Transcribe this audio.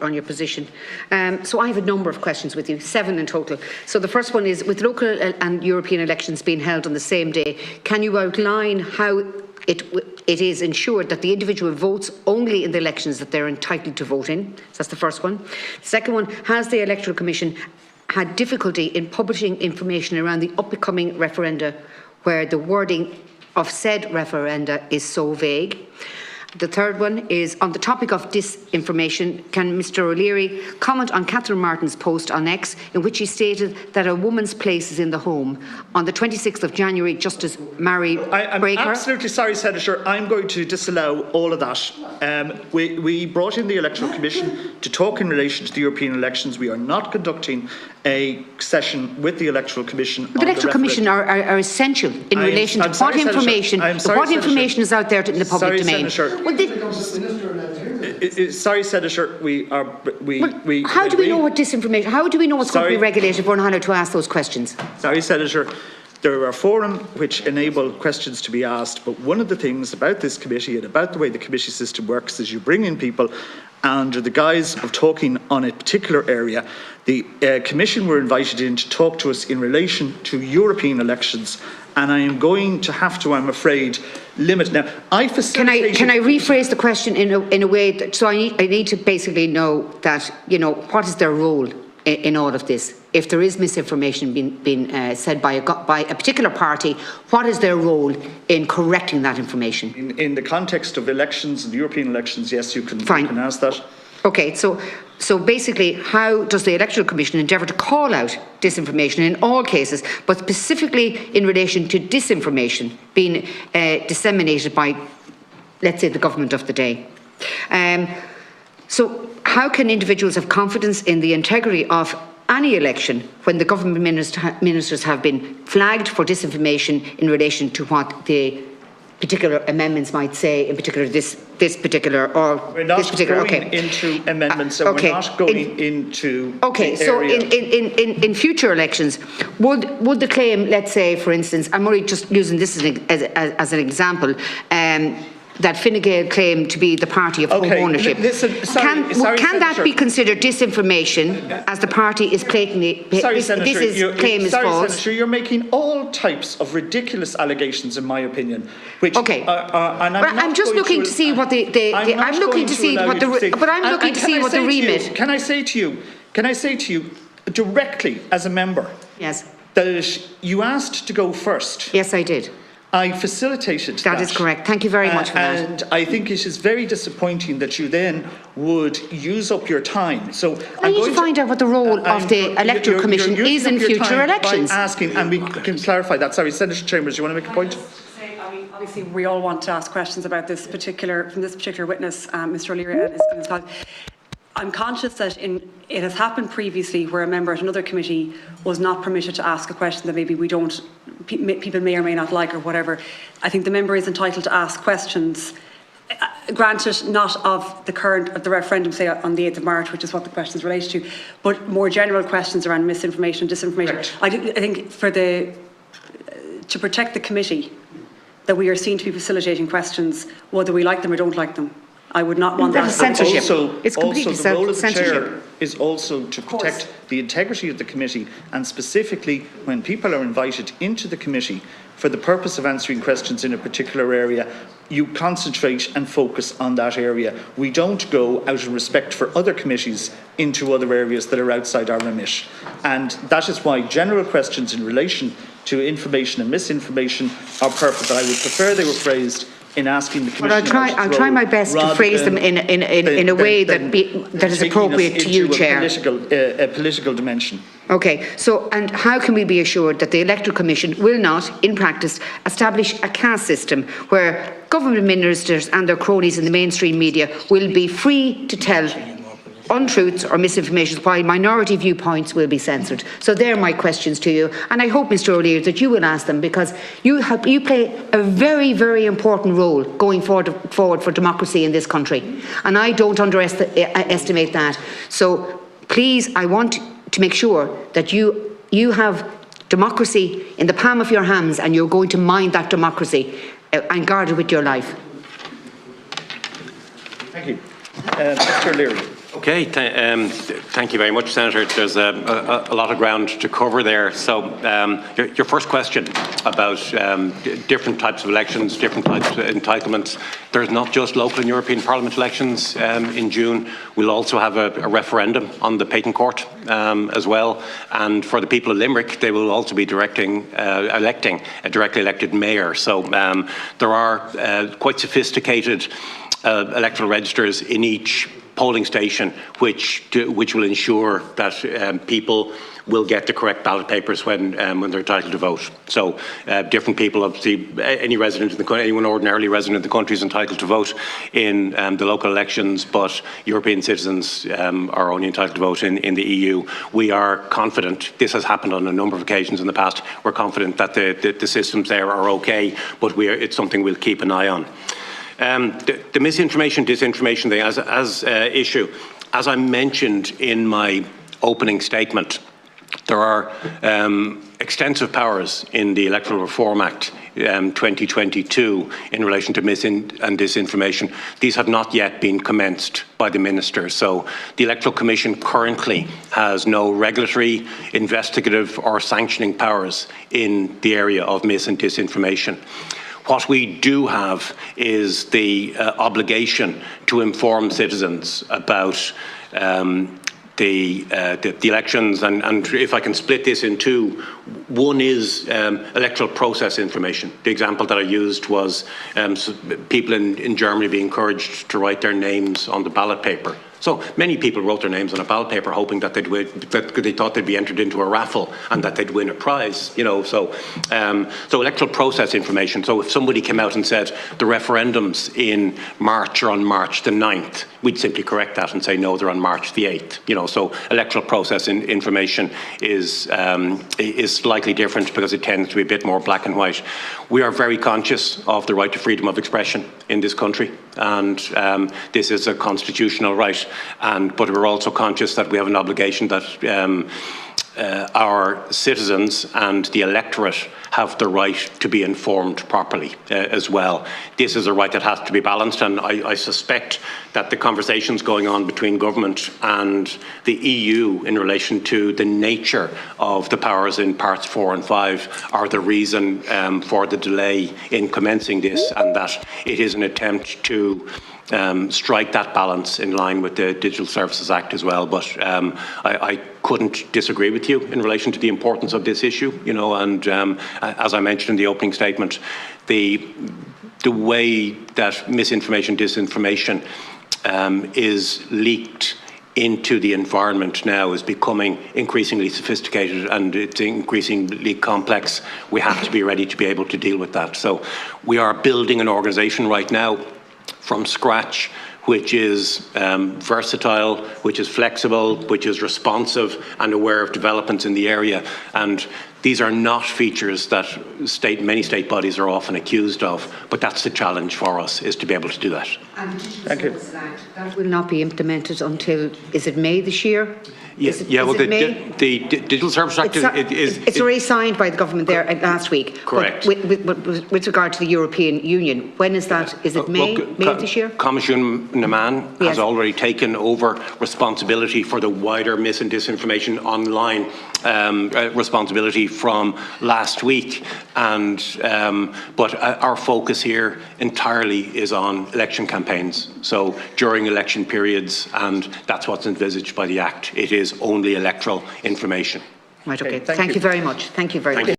on your position. So I have a number of questions with you, 7 in total. So the first one is, with local and European elections being held on the same day, can you outline how it is ensured that the individual votes only in the elections that they're entitled to vote in? So that's the first one. The second one, has the Electoral Commission had difficulty in publishing information around the upcoming referenda where the wording of said referenda is so vague? The third one is, on the topic of disinformation, can Mr O'Leary comment on Catherine Martin's post on X in which he stated that a woman's place is in the home? On the 26th of January, Justice Mary Breaker... I'm absolutely sorry, Senator. I'm going to disallow all of that. We brought in the Electoral Commission to talk in relation to the European elections. We are not conducting a session with the Electoral Commission. The Electoral Commission are essential in relation to what information is out there in the public domain. Senator. Sorry, Senator. How do we know what disinformation? How do we know what's going to be regulated if we're not allowed to ask those questions? Sorry, Senator. There are forums which enable questions to be asked, but one of the things about this committee and about the way the committee system works is you bring in people under the guise of talking on a particular area. The Commission were invited in to talk to us in relation to European elections, and I am going to have to, I'm afraid, limit. Now, Can I rephrase the question in a way that, so I need to basically know that, you know, what is their role in all of this? If there is misinformation being said by a particular party, what is their role in correcting that information? In the context of elections, and European elections, yes, you can ask that. Okay, so basically, how does the Electoral Commission endeavour to call out disinformation in all cases, but specifically in relation to disinformation being disseminated by, let's say, the government of the day? So how can individuals have confidence in the integrity of any election when the government ministers have been flagged for disinformation in relation to what the particular amendments might say, in particular this particular or we're not this particular? Going into amendments, so we're not going into. Okay, so in future elections, would the claim, let's say, for instance, I'm only just using this as an example. That Fine Gael claim to be the party of home ownership. Can that be considered disinformation as the party is blatantly... claim is false? Senator, you're making all types of ridiculous allegations, in my opinion. Which I'm just looking to see what the remit... Can I say to you directly as a member? Yes. That you asked to go first. Yes, I did. I facilitated that. That is correct. Thank you very much for that. And I think it is very disappointing that you then would use up your time. So I need to find out what the role of the Electoral Commission is in future elections. By asking, and we can clarify that. Sorry, Senator Chambers, you want to make a point? Obviously, we all want to ask questions about this particular witness, Mr O'Leary and his colleague. I'm conscious that it has happened previously where a member at another committee was not permitted to ask a question that maybe people may or may not like or whatever. I think the member is entitled to ask questions, granted not of the referendum, say on the 8th of March, which is what the question is related to, but more general questions around misinformation, disinformation. Right. I think to protect the committee, that we are seen to be facilitating questions, whether we like them or don't like them. I would not want that. Censorship. It's completely the role of the chair is also to protect the integrity of the committee, and specifically when people are invited into the committee for the purpose of answering questions in a particular area, you concentrate and focus on that area. We don't go out of respect for other committees into other areas that are outside our remit. And that is why general questions in relation to information and misinformation are perfect, but I would prefer they were phrased in asking the Commission. Well, I'll try my best to phrase them in a way that is appropriate to you, Chair. A political dimension. Okay, so and how can we be assured that the Electoral Commission will not, in practice, establish a caste system where government ministers and their cronies in the mainstream media will be free to tell untruths or misinformation while minority viewpoints will be censored? So they're my questions to you, and I hope, Mr O'Leary, that you will ask them, because you play a very, very important role going forward for democracy in this country, and I don't underestimate that. So please, I want to make sure that you have democracy in the palm of your hands, and you're going to mind that democracy and guard it with your life. Thank you. Mr O'Leary. Okay, thank you very much, Senator. There's a lot of ground to cover there. So your first question about different types of elections, different types of entitlements. There's not just local and European Parliament elections in June. We'll also have a referendum on the patent court as well. And for the people of Limerick, they will also be electing a directly elected mayor. So there are quite sophisticated electoral registers in each polling station, which will ensure that people will get the correct ballot papers when they're entitled to vote. So different people, obviously, anyone ordinarily resident in the country is entitled to vote in the local elections, but European citizens are only entitled to vote in the EU. We are confident, this has happened on a number of occasions in the past, we're confident that the systems there are okay, but it's something we'll keep an eye on. The misinformation, disinformation thing as issue, as I mentioned in my opening statement, there are extensive powers in the Electoral Reform Act 2022 in relation to mis and disinformation. These have not yet been commenced by the Minister. So the Electoral Commission currently has no regulatory, investigative or sanctioning powers in the area of mis and disinformation. What we do have is the obligation to inform citizens about the elections, and if I can split this in two, one is electoral process information. The example that I used was people in Germany being encouraged to write their names on the ballot paper. So many people wrote their names on a ballot paper hoping that they thought they'd be entered into a raffle and that they'd win a prize, you know. So electoral process information. So if somebody came out and said the referendums in March are on March the 9th, we'd simply correct that and say no, they're on March the 8th. You know, so electoral process information is slightly different because it tends to be a bit more black and white. We are very conscious of the right to freedom of expression in this country, and this is a constitutional right. But we're also conscious that we have an obligation that our citizens and the electorate have the right to be informed properly as well. This is a right that has to be balanced, and I suspect that the conversations going on between government and the EU in relation to the nature of the powers in parts 4 and 5 are the reason for the delay in commencing this, and that it is an attempt to strike that balance in line with the Digital Services Act as well. But I couldn't disagree with you in relation to the importance of this issue, you know, and as I mentioned in the opening statement, the way that misinformation, disinformation is leaked into the environment now is becoming increasingly sophisticated and it's increasingly complex. We have to be ready to be able to deal with that. So we are building an organisation right now from scratch, which is versatile, which is flexible, which is responsive and aware of developments in the area. And these are not features that many state bodies are often accused of, but that's the challenge for us, is to be able to do that. And the Digital Services Act, that will not be implemented until, is it May this year? Yes, the Digital Services Act it's already signed by the government there last week. Correct. With regard to the European Union, when is that? Is it May this year? Commission Naman has already taken over responsibility for the wider mis and disinformation online responsibility from last week, and but our focus here entirely is on election campaigns. So during election periods, and that's what's envisaged by the Act. It is only electoral information. Right. Okay. Thank you very much. Thank you very much.